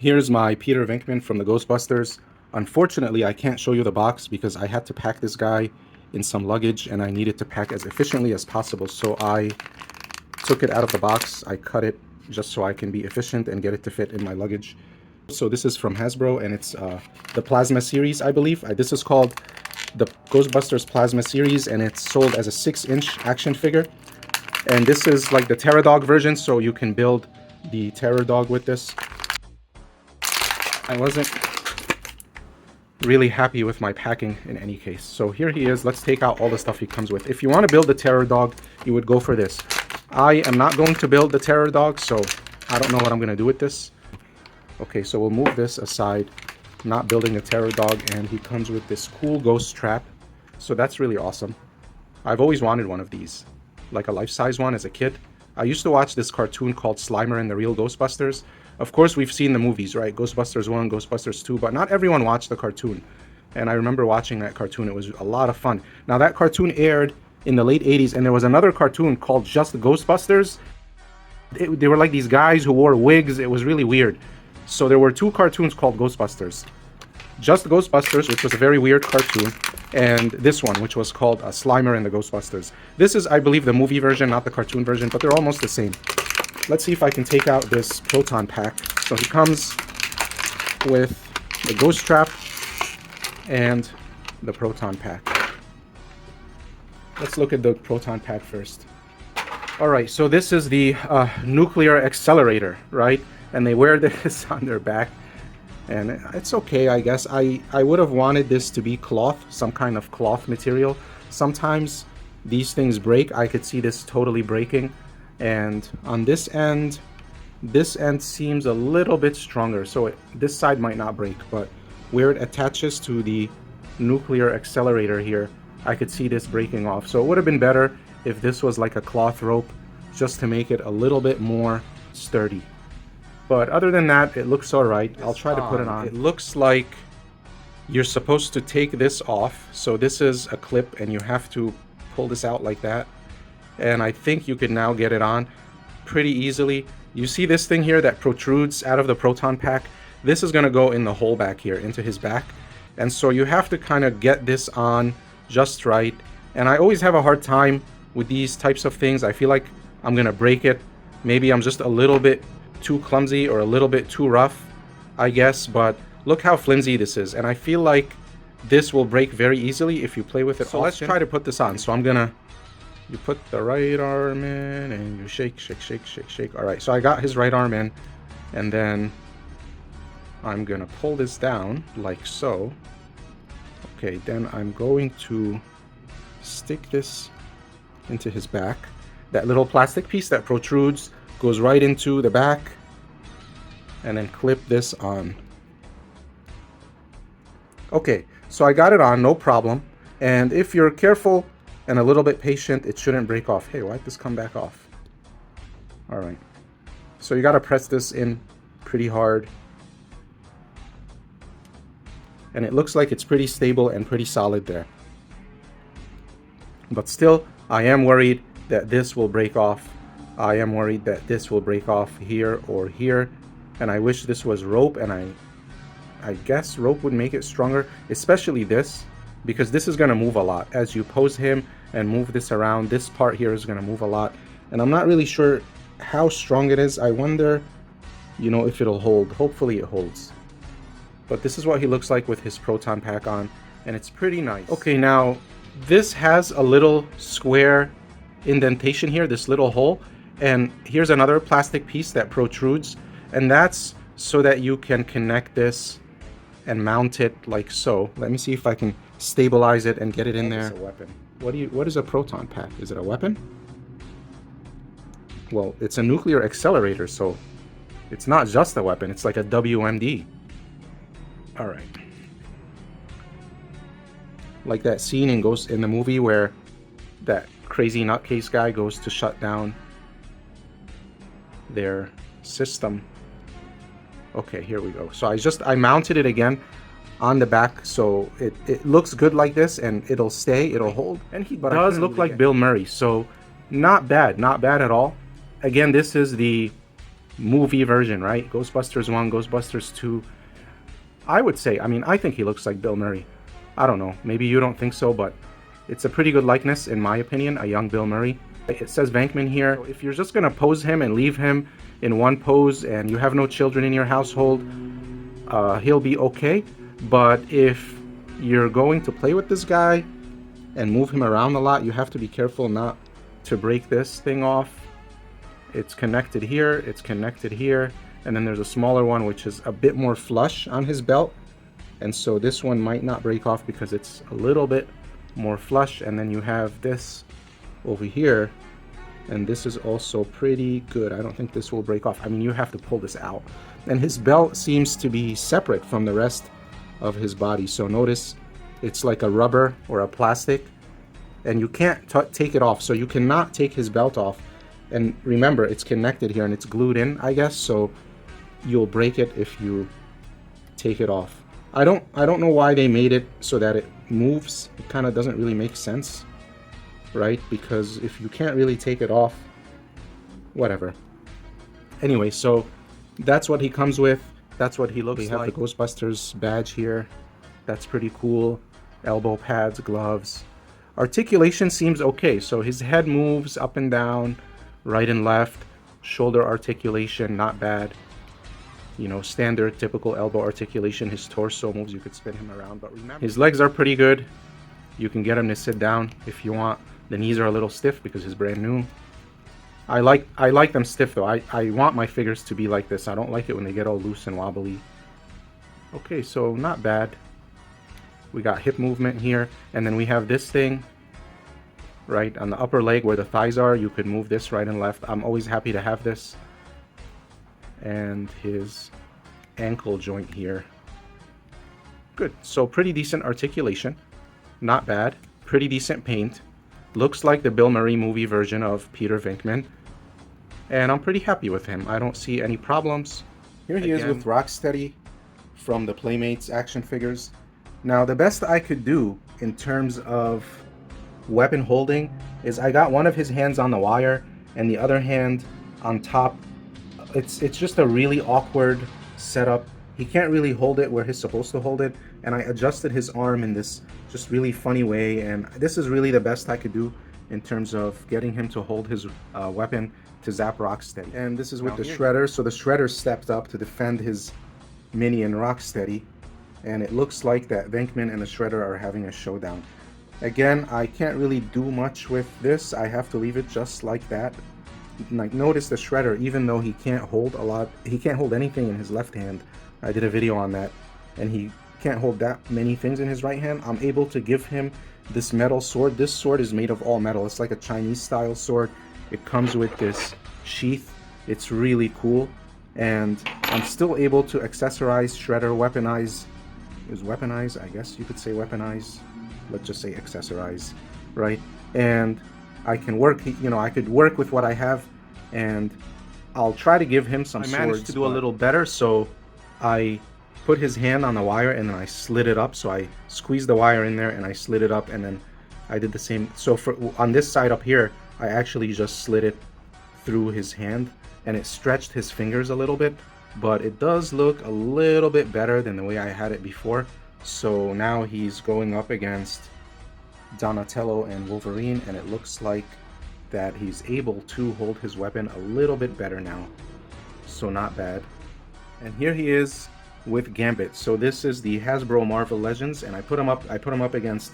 Here's my Peter Venkman from the Ghostbusters. Unfortunately, I can't show you the box because I had to pack this guy in some luggage and I needed to pack as efficiently as possible. So I took it out of the box. I cut it just so I can be efficient and get it to fit in my luggage. So this is from Hasbro and it's the Plasma series, I believe. This is called the Ghostbusters Plasma series and it's sold as a 6-inch action figure. And this is like the Terror Dog version, so you can build the Terror Dog with this. I wasn't really happy with my packing in any case. So here he is. Let's take out all the stuff he comes with. If you want to build the Terror Dog, you would go for this. I am not going to build the Terror Dog, so I don't know what I'm going to do with this. Okay, so we'll move this aside. Not building the Terror Dog, and he comes with this cool ghost trap. So that's really awesome. I've always wanted one of these, like a life-size one as a kid. I used to watch this cartoon called Slimer and the Real Ghostbusters. Of course, we've seen the movies, right? Ghostbusters 1, Ghostbusters 2, but not everyone watched the cartoon. And I remember watching that cartoon. It was a lot of fun. Now, that cartoon aired in the late 80s, and there was another cartoon called Just Ghostbusters. They were like these guys who wore wigs. It was really weird. So there were two cartoons called Ghostbusters. Just Ghostbusters, which was a very weird cartoon, and this one, which was called Slimer and the Ghostbusters. This is, I believe, the movie version, not the cartoon version, but they're almost the same. Let's see if I can take out this proton pack. So he comes with the ghost trap and the proton pack. Let's look at the proton pack first. Alright, so this is the nuclear accelerator, right? And they wear this on their back. And it's okay, I guess. I would have wanted this to be cloth, some kind of cloth material. Sometimes these things break. I could see this totally breaking. And on this end seems a little bit stronger. So this side might not break, but where it attaches to the nuclear accelerator here, I could see this breaking off. So it would have been better if this was like a cloth rope, just to make it a little bit more sturdy. But other than that, it looks alright. I'll try to put it on. It looks like you're supposed to take this off. So this is a clip and you have to pull this out like that. And I think you can now get it on pretty easily. You see this thing here that protrudes out of the proton pack? This is going to go in the hole back here, into his back. And so you have to kind of get this on just right. And I always have a hard time with these types of things. I feel like I'm going to break it. Maybe I'm just a little bit too clumsy or a little bit too rough, I guess, but look how flimsy this is, and I feel like this will break very easily if you play with it. So let's try to put this on. So you put the right arm in and you shake, shake, shake, shake, shake. All right, so I got his right arm in, and then I'm gonna pull this down like so. Okay, then I'm going to stick this into his back. That little plastic piece that protrudes goes right into the back, and then clip this on. Okay, so I got it on, no problem. And if you're careful and a little bit patient, it shouldn't break off. Hey, why'd this come back off? All right, so you got to press this in pretty hard. And it looks like it's pretty stable and pretty solid there. But still, I am worried that this will break off. I am worried that this will break off here or here, and I wish this was rope, and I guess rope would make it stronger, especially this, because this is going to move a lot. As you pose him and move this around, this part here is going to move a lot, and I'm not really sure how strong it is. I wonder, you know, if it'll hold. Hopefully it holds. But this is what he looks like with his proton pack on, and it's pretty nice. Okay, now this has a little square indentation here, this little hole. And here's another plastic piece that protrudes, and that's so that you can connect this and mount it like so. Let me see if I can stabilize it and get it in there. It's a weapon. What is a proton pack? Is it a weapon? Well, it's a nuclear accelerator, so it's not just a weapon. It's like a WMD. All right. Like that scene in the movie where that crazy nutcase guy goes to shut down their system. Okay, here we go. So I mounted it again on the back, so it looks good like this, and it'll hold. And he does look like Bill Murray, so not bad at all. Again, this is the movie version, right? Ghostbusters 1, Ghostbusters 2. I would say, I mean, I think he looks like Bill Murray. I don't know, maybe you don't think so, but it's a pretty good likeness, in my opinion, a young Bill Murray. It says Venkman here. So if you're just gonna pose him and leave him in one pose and you have no children in your household, he'll be okay. But if you're going to play with this guy and move him around a lot, you have to be careful not to break this thing off. It's connected here, it's connected here, and then there's a smaller one which is a bit more flush on his belt, and so this one might not break off because it's a little bit more flush. And then you have this over here, and this is also pretty good. I don't think this will break off. I mean, you have to pull this out, and his belt seems to be separate from the rest of his body. So notice it's like a rubber or a plastic, and you can't take it off. So you cannot take his belt off. And remember, it's connected here and it's glued in, I guess, so you'll break it if you take it off. I don't know why they made it so that it moves. It kind of doesn't really make sense, right? Because if you can't really take it off, whatever. Anyway, so that's what he comes with. That's what he looks like. We have the Ghostbusters badge here. That's pretty cool. Elbow pads, gloves. Articulation seems okay. So his head moves up and down, right and left. Shoulder articulation, not bad. You know, standard, typical elbow articulation. His torso moves. You could spin him around. But remember, his legs are pretty good. You can get him to sit down if you want. The knees are a little stiff because he's brand new. I like them stiff though. I want my figures to be like this. I don't like it when they get all loose and wobbly. Okay, so not bad. We got hip movement here, and then we have this thing right on the upper leg where the thighs are. You could move this right and left. I'm always happy to have this. And his ankle joint here. Good. So pretty decent articulation. Not bad. Pretty decent paint. Looks like the Bill Murray movie version of Peter Venkman. And I'm pretty happy with him. I don't see any problems. Here he is with Rocksteady from the Playmates action figures. Now the best I could do in terms of weapon holding is I got one of his hands on the wire and the other hand on top. It's just a really awkward setup. He can't really hold it where he's supposed to hold it, and I adjusted his arm in this just really funny way, and this is really the best I could do in terms of getting him to hold his weapon to zap Rocksteady. And this is with the Shredder. So the Shredder stepped up to defend his minion Rocksteady, and it looks like that Venkman and the Shredder are having a showdown. Again, I can't really do much with this. I have to leave it just like that. Like, notice the Shredder, even though he can't hold anything in his left hand. I did a video on that, and he can't hold that many things in his right hand. I'm able to give him this metal sword. This sword is made of all metal. It's like a Chinese style sword. It comes with this sheath. It's really cool, and I'm still able to accessorize Shredder, weaponize. I guess you could say weaponize. Let's just say accessorize, right? And I can work, you know, I could work with what I have, and I'll try to give him some swords. I managed to do a little better, so I put his hand on the wire and then I slid it up. So I squeezed the wire in there and I slid it up, and then I did the same. So on this side up here, I actually just slid it through his hand, and it stretched his fingers a little bit, but it does look a little bit better than the way I had it before. So now he's going up against Donatello and Wolverine, and it looks like that he's able to hold his weapon a little bit better now. So not bad. And here he is with Gambit. So this is the Hasbro Marvel Legends, and I put him up against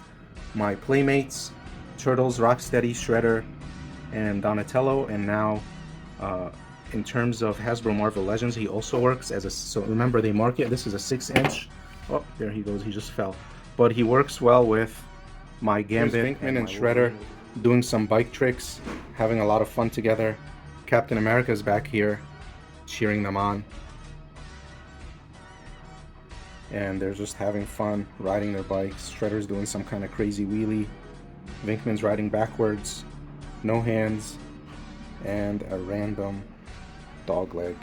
my Playmates, Turtles, Rocksteady, Shredder, and Donatello. And now in terms of Hasbro Marvel Legends, he also works as a, so remember they mark it, this is a 6-inch. Oh, there he goes, he just fell. But he works well with my Gambit and Shredder, doing some bike tricks, having a lot of fun together. Captain America's back here, cheering them on. And they're just having fun, riding their bikes. Shredder's doing some kind of crazy wheelie. Venkman's riding backwards, no hands, and a random dog leg.